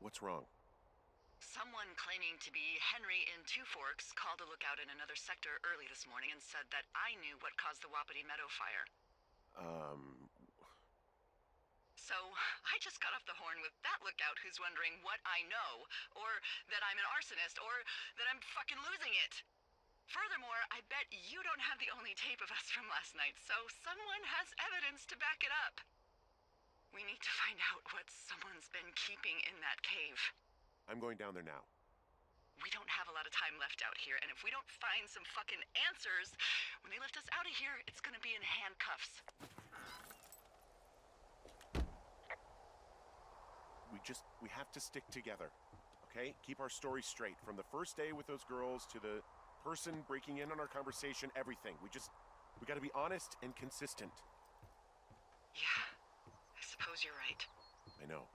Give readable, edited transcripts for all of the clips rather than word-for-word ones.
What's wrong? Someone claiming to be Henry in Two Forks called a lookout in another sector early this morning and said that I knew what caused the Wapiti Meadow fire. So, I just got off the horn with that lookout who's wondering what I know, or that I'm an arsonist, or that I'm fucking losing it. Furthermore, I bet you don't have the only tape of us from last night, so someone has evidence to back it up. We need to find out what someone's been keeping in that cave. I'm going down there now. We don't have a lot of time left out here, and if we don't find some fucking answers, when they lift us out of here, it's gonna be in handcuffs. We have to stick together, okay? Keep our story straight. From the first day with those girls to the person breaking in on our conversation, everything. We gotta be honest and consistent. Yeah, I suppose you're right. I know.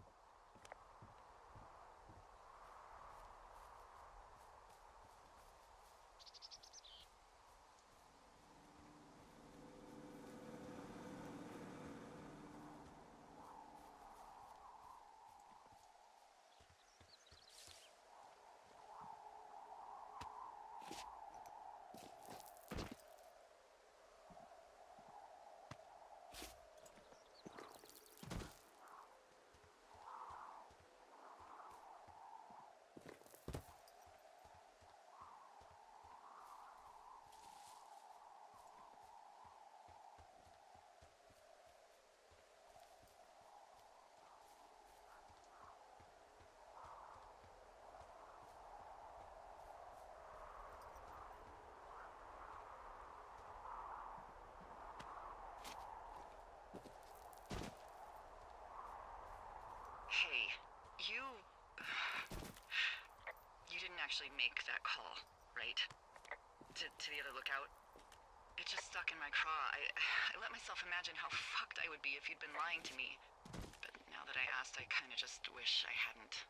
Hey, you didn't actually make that call, right? To the other lookout? It just stuck in my craw. I let myself imagine how fucked I would be if you'd been lying to me. But now that I asked, I kinda just wish I hadn't.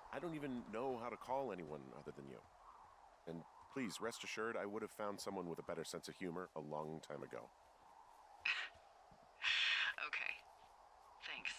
I don't even know how to call anyone other than you. And please, rest assured, I would have found someone with a better sense of humor a long time ago. Okay. Thanks.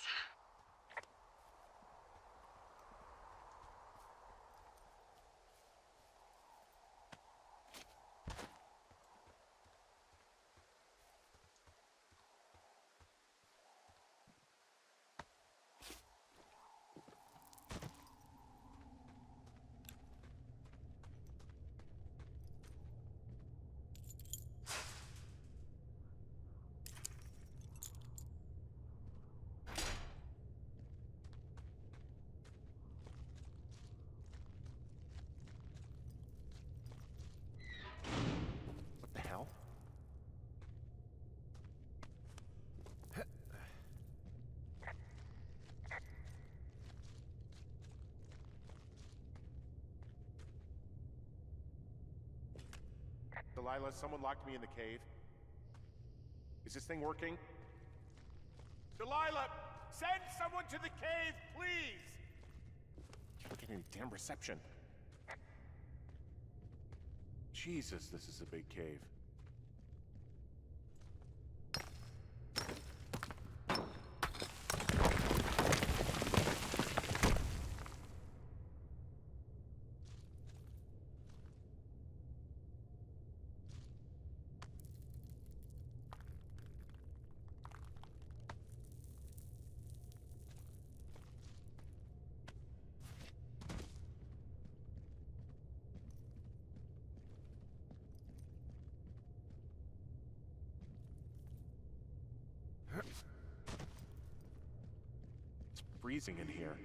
What the hell? Delilah, someone locked me in the cave. Is this thing working? Delilah! Send someone to the cave, please! Can't get any damn reception. Jesus, this is a big cave. It's freezing in here.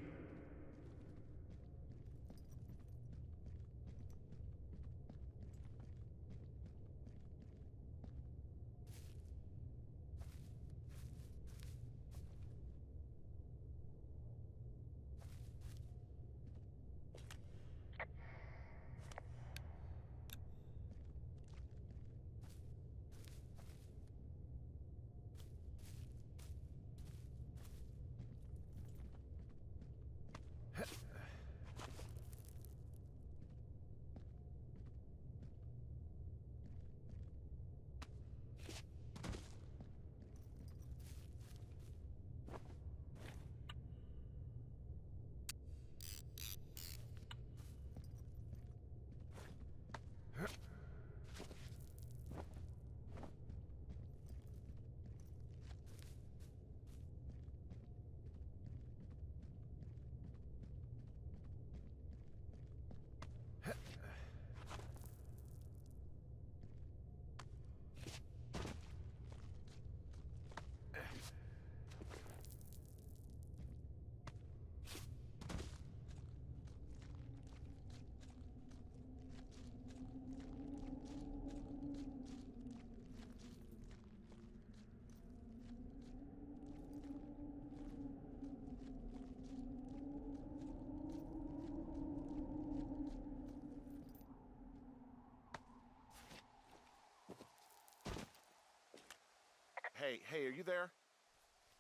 Hey, are you there?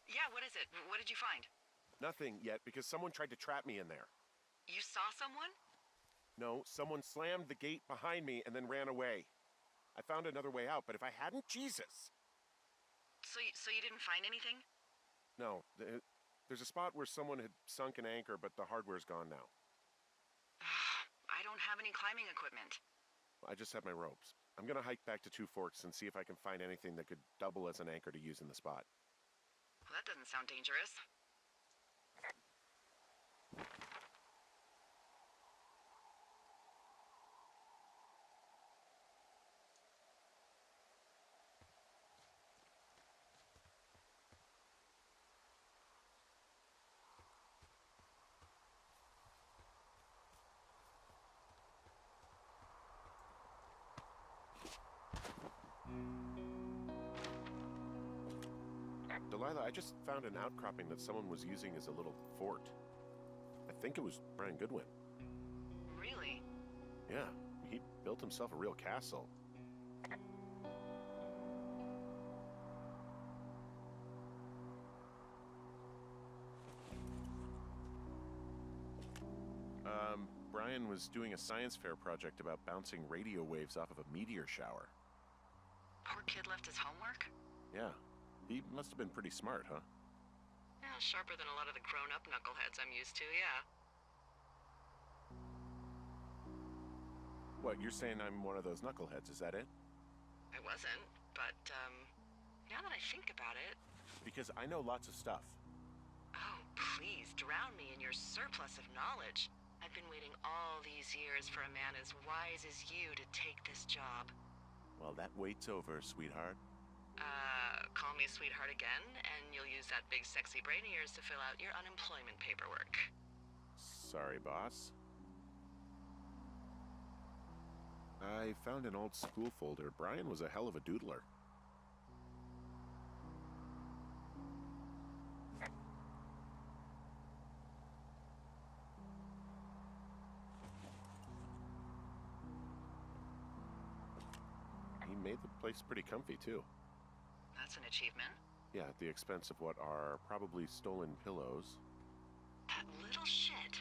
Yeah, what is it? What did you find? Nothing yet, because someone tried to trap me in there. You saw someone? No, someone slammed the gate behind me and then ran away. I found another way out, but if I hadn't, Jesus! So you didn't find anything? No, there's a spot where someone had sunk an anchor, but the hardware's gone now. I don't have any climbing equipment. I just have my ropes. I'm gonna hike back to Two Forks and see if I can find anything that could double as an anchor to use in the spot. Well, that doesn't sound dangerous. Delilah, I just found an outcropping that someone was using as a little fort. I think it was Brian Goodwin. Really? Yeah, he built himself a real castle. Brian was doing a science fair project about bouncing radio waves off of a meteor shower. Poor kid left his homework? Yeah, he must have been pretty smart, huh? Yeah, sharper than a lot of the grown-up knuckleheads I'm used to, yeah. What, you're saying I'm one of those knuckleheads, is that it? I wasn't, but, now that I think about it... Because I know lots of stuff. Oh, please, drown me in your surplus of knowledge. I've been waiting all these years for a man as wise as you to take this job. Well, that wait's over, sweetheart. Call me sweetheart again, and you'll use that big sexy brain of yours to fill out your unemployment paperwork. Sorry, boss. I found an old school folder. Brian was a hell of a doodler. He made the place pretty comfy, too. That's an achievement. Yeah, at the expense of what are probably stolen pillows. That little shit.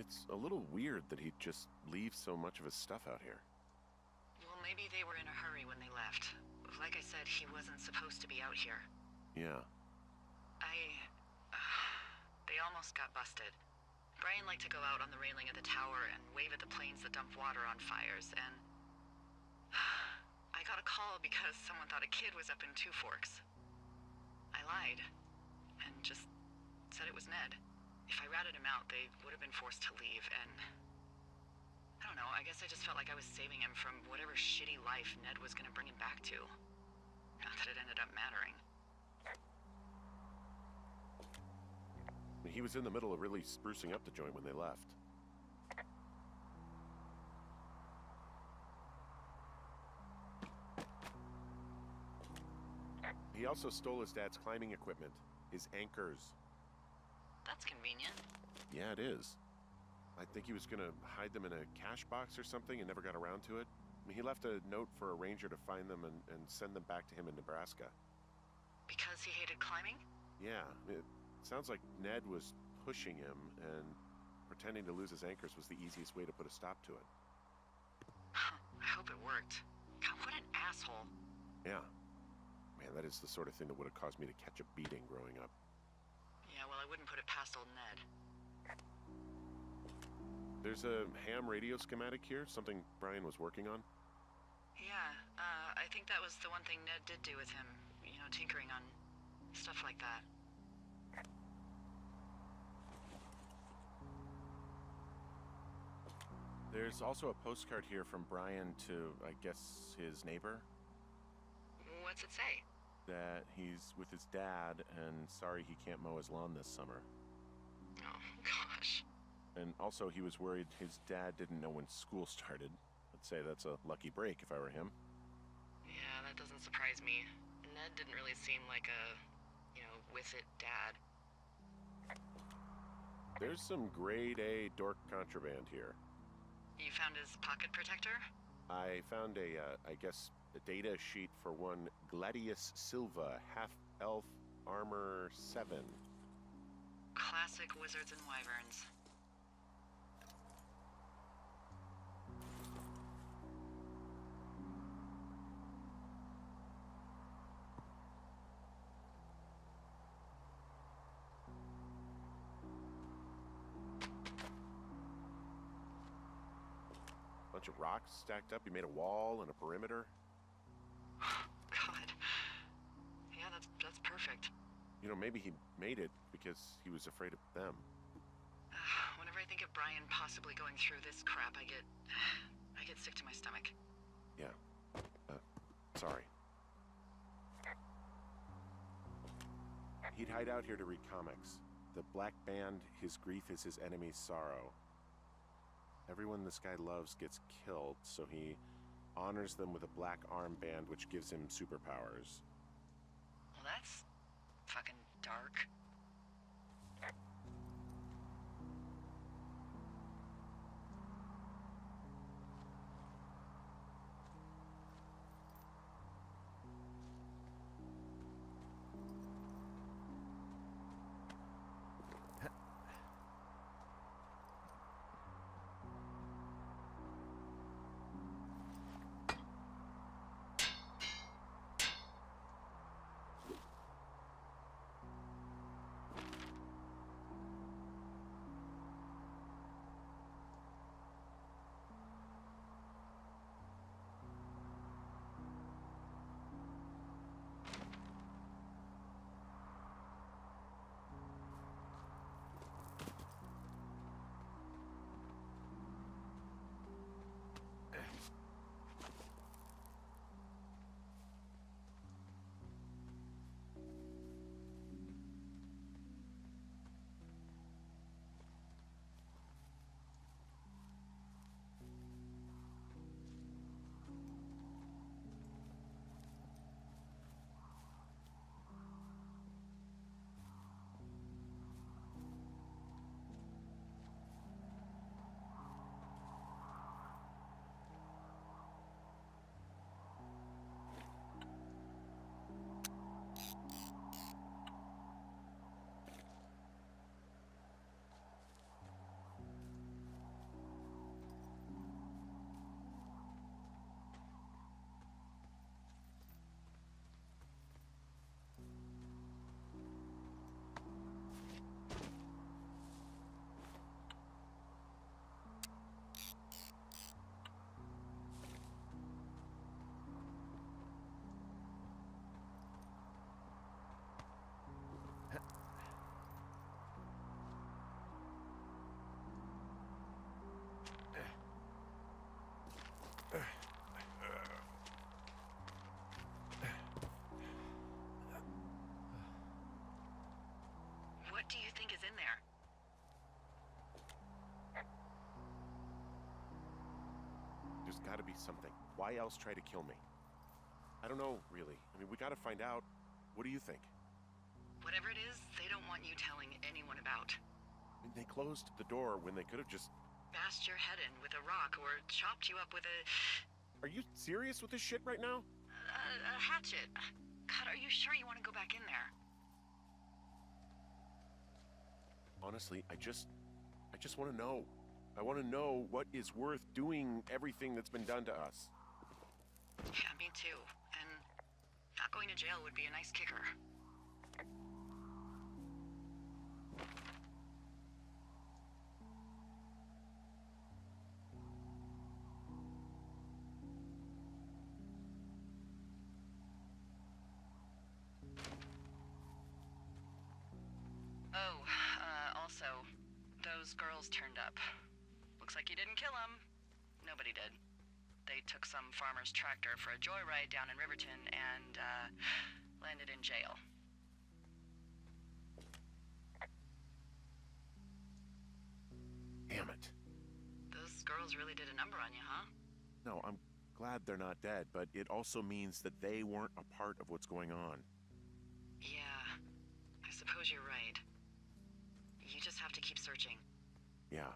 It's a little weird that he'd just leave so much of his stuff out here. Well, maybe they were in a hurry when they left. Like I said, he wasn't supposed to be out here. Yeah. They almost got busted. Brian liked to go out on the railing of the tower and wave at the planes that dump water on fires, and... I got a call because someone thought a kid was up in Two Forks. I lied, and just said it was Ned. If I ratted him out, they would have been forced to leave, and... I don't know, I guess I just felt like I was saving him from whatever shitty life Ned was gonna bring him back to. Not that it ended up mattering. He was in the middle of really sprucing up the joint when they left. He also stole his dad's climbing equipment, his anchors. That's convenient. Yeah, it is. I think he was gonna hide them in a cash box or something and never got around to it. I mean, he left a note for a ranger to find them and send them back to him in Nebraska. Because he hated climbing? Yeah, it sounds like Ned was pushing him, and pretending to lose his anchors was the easiest way to put a stop to it. I hope it worked. God, what an asshole. Yeah. Man, that is the sort of thing that would have caused me to catch a beating growing up. Yeah, well, I wouldn't put it past old Ned. There's a ham radio schematic here, something Brian was working on. Yeah, I think that was the one thing Ned did do with him. You know, tinkering on stuff like that. There's also a postcard here from Brian to, I guess, his neighbor. What's it say? That he's with his dad and sorry he can't mow his lawn this summer. Oh, gosh. And also he was worried his dad didn't know when school started. I'd say that's a lucky break if I were him. Yeah, that doesn't surprise me. Ned didn't really seem like a, with it dad. There's some grade A dork contraband here. You found his pocket protector? I found a, I guess, A data sheet for one Gladius Silva, half-elf, armor 7. Classic wizards and wyverns. Bunch of rocks stacked up. You made a wall and a perimeter. God. Yeah, that's perfect. You know, maybe he made it because he was afraid of them. Whenever I think of Brian possibly going through this crap, I get sick to my stomach. Yeah. Sorry. He'd hide out here to read comics. The Black Band, his grief is his enemy's sorrow. Everyone this guy loves gets killed, so he honors them with a black armband which gives him superpowers. Well, that's fucking dark. What do you think is in there? There's gotta be something. Why else try to kill me? I don't know, really. I mean, we gotta find out. What do you think? Whatever it is, they don't want you telling anyone about. I mean, they closed the door when they could have just... Bashed your head in with a rock or chopped you up with a... Are you serious with this shit right now? a hatchet. God, are you sure you want to go back in there? Honestly, I just want to know. I want to know what is worth doing everything that's been done to us. Yeah, me too. And not going to jail would be a nice kicker. Oh, also, those girls turned up. Looks like you didn't kill them. Nobody did. They took some farmer's tractor for a joyride down in Riverton and, landed in jail. Damn it. Those girls really did a number on you, huh? No, I'm glad they're not dead, but it also means that they weren't a part of what's going on. Yeah, I suppose you're right. You just have to keep searching. Yeah.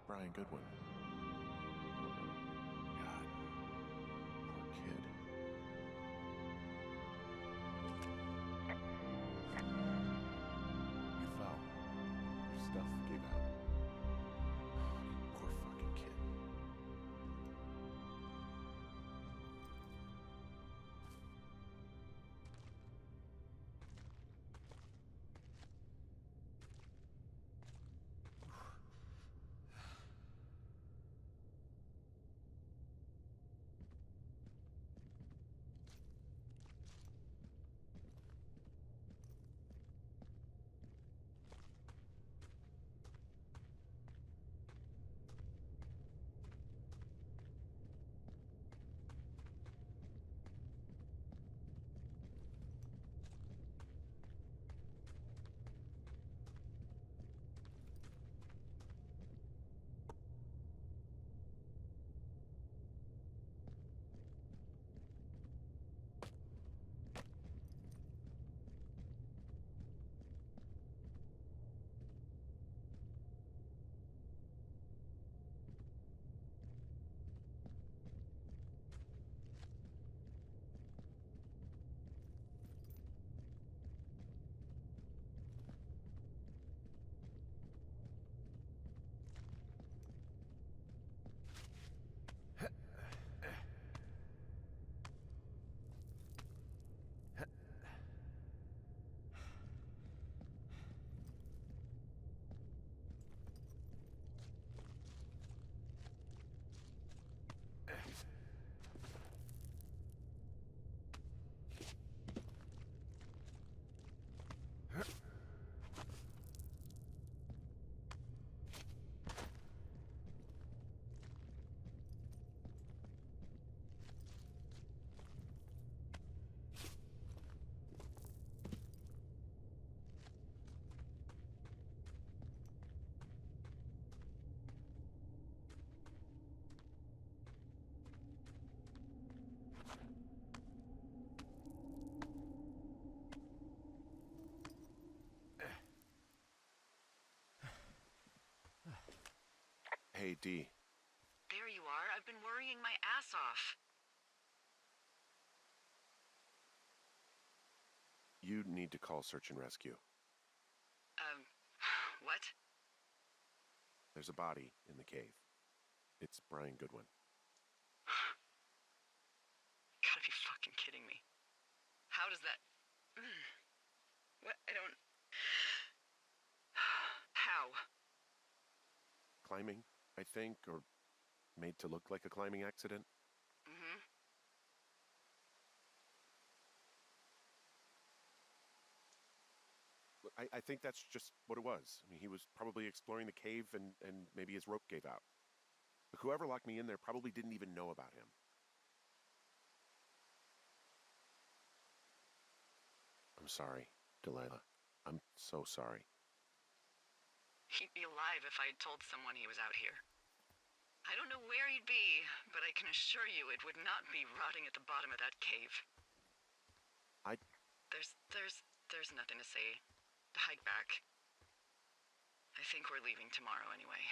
Brian Goodwin. God, poor kid. You fell. Your stuff gave out. Poor fucking kid. Hey, Dee. There you are. I've been worrying my ass off. You need to call search and rescue. What? There's a body in the cave. It's Brian Goodwin. Gotta be fucking kidding me. How does that... What? I don't... How? Climbing, I think, or made to look like a climbing accident. Mm-hmm. Look, I think that's just what it was. I mean, he was probably exploring the cave and maybe his rope gave out. But whoever locked me in there probably didn't even know about him. I'm sorry, Delilah. I'm so sorry. He'd be alive if I had told someone he was out here. I don't know where he'd be, but I can assure you it would not be rotting at the bottom of that cave. There's nothing to say. Hike back. I think we're leaving tomorrow anyway.